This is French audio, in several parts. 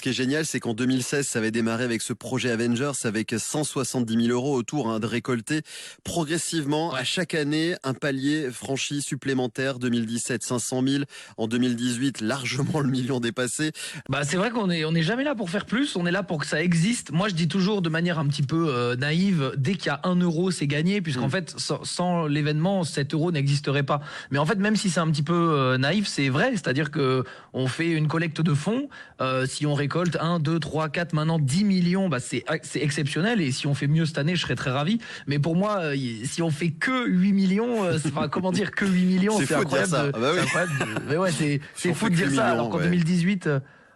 qui est génial, c'est qu'en 2016, ça avait démarré avec ce projet Avengers avec 170 000 € autour de récolter progressivement à chaque année un palier franchi supplémentaire. 2017, 500 000. En 2018, largement le million dépassé. Bah, c'est vrai qu'on est jamais là pour faire plus, on est là pour que ça existe. Moi, je dis toujours de manière un petit peu naïve, dès qu'il y a 1 euro, c'est gagné, puisqu'en fait, sans l'événement, 7 euros n'existerait pas. Mais en fait, même si c'est un petit peu naïf, c'est vrai, c'est-à-dire que on fait une collecte de fonds, si on récolte 1, 2, 3, 4, maintenant 10 millions, bah c'est exceptionnel, et si on fait mieux cette année, je serais très ravi. Mais pour moi, si on fait que 8 millions, enfin, comment dire que 8 millions, c'est incroyable. Mais ouais, c'est fou de dire ça, alors qu'en 2018...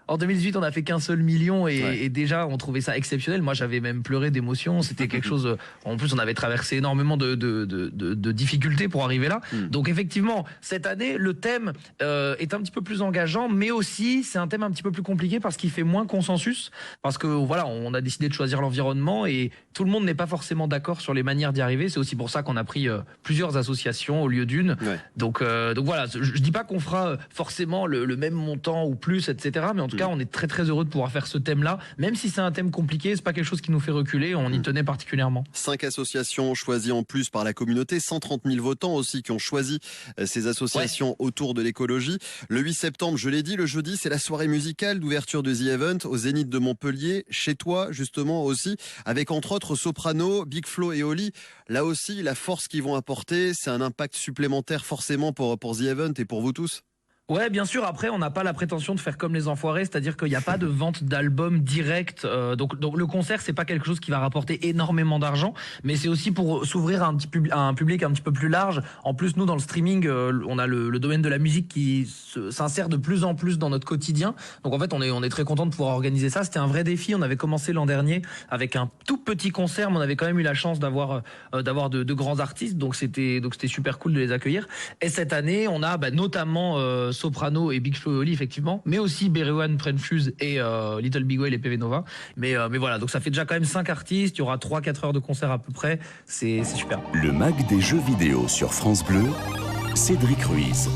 En 2018, on a fait qu'un seul million et déjà, on trouvait ça exceptionnel. Moi, j'avais même pleuré d'émotion. C'était quelque chose. En plus, on avait traversé énormément de difficultés pour arriver là. Donc, effectivement, cette année, le thème est un petit peu plus engageant, mais aussi, c'est un thème un petit peu plus compliqué parce qu'il fait moins consensus. Parce que voilà, on a décidé de choisir l'environnement et tout le monde n'est pas forcément d'accord sur les manières d'y arriver. C'est aussi pour ça qu'on a pris plusieurs associations au lieu d'une. Donc voilà, je dis pas qu'on fera forcément le même montant ou plus, etc. Mais en tout cas, on est très très heureux de pouvoir faire ce thème-là, même si c'est un thème compliqué, c'est pas quelque chose qui nous fait reculer, on y tenait particulièrement. 5 associations choisies en plus par la communauté, 130 000 votants aussi qui ont choisi ces associations autour de l'écologie. Le 8 septembre, je l'ai dit, le jeudi, c'est la soirée musicale d'ouverture de The Event au Zénith de Montpellier, chez toi justement aussi, avec entre autres Soprano, Big Flo et Oli. Là aussi, la force qu'ils vont apporter, c'est un impact supplémentaire forcément pour The Event et pour vous tous. Ouais, bien sûr. Après, on n'a pas la prétention de faire comme les Enfoirés, c'est-à-dire qu'il n'y a pas de vente d'albums direct. Donc le concert, c'est pas quelque chose qui va rapporter énormément d'argent, mais c'est aussi pour s'ouvrir à un public un petit peu plus large. En plus, nous, dans le streaming, on a le domaine de la musique qui s'insère de plus en plus dans notre quotidien. Donc en fait, on est très content de pouvoir organiser ça. C'était un vrai défi. On avait commencé l'an dernier avec un tout petit concert, mais on avait quand même eu la chance d'avoir de grands artistes. Donc c'était super cool de les accueillir. Et cette année, on a notamment Soprano et Big Flo et Oli, effectivement, mais aussi Berewan, Fuse et Little Big Whale et PV Nova. Mais voilà, donc ça fait déjà quand même 5 artistes, il y aura 3-4 heures de concert à peu près, c'est super. Le mag des jeux vidéo sur France Bleu, Cédric Ruiz.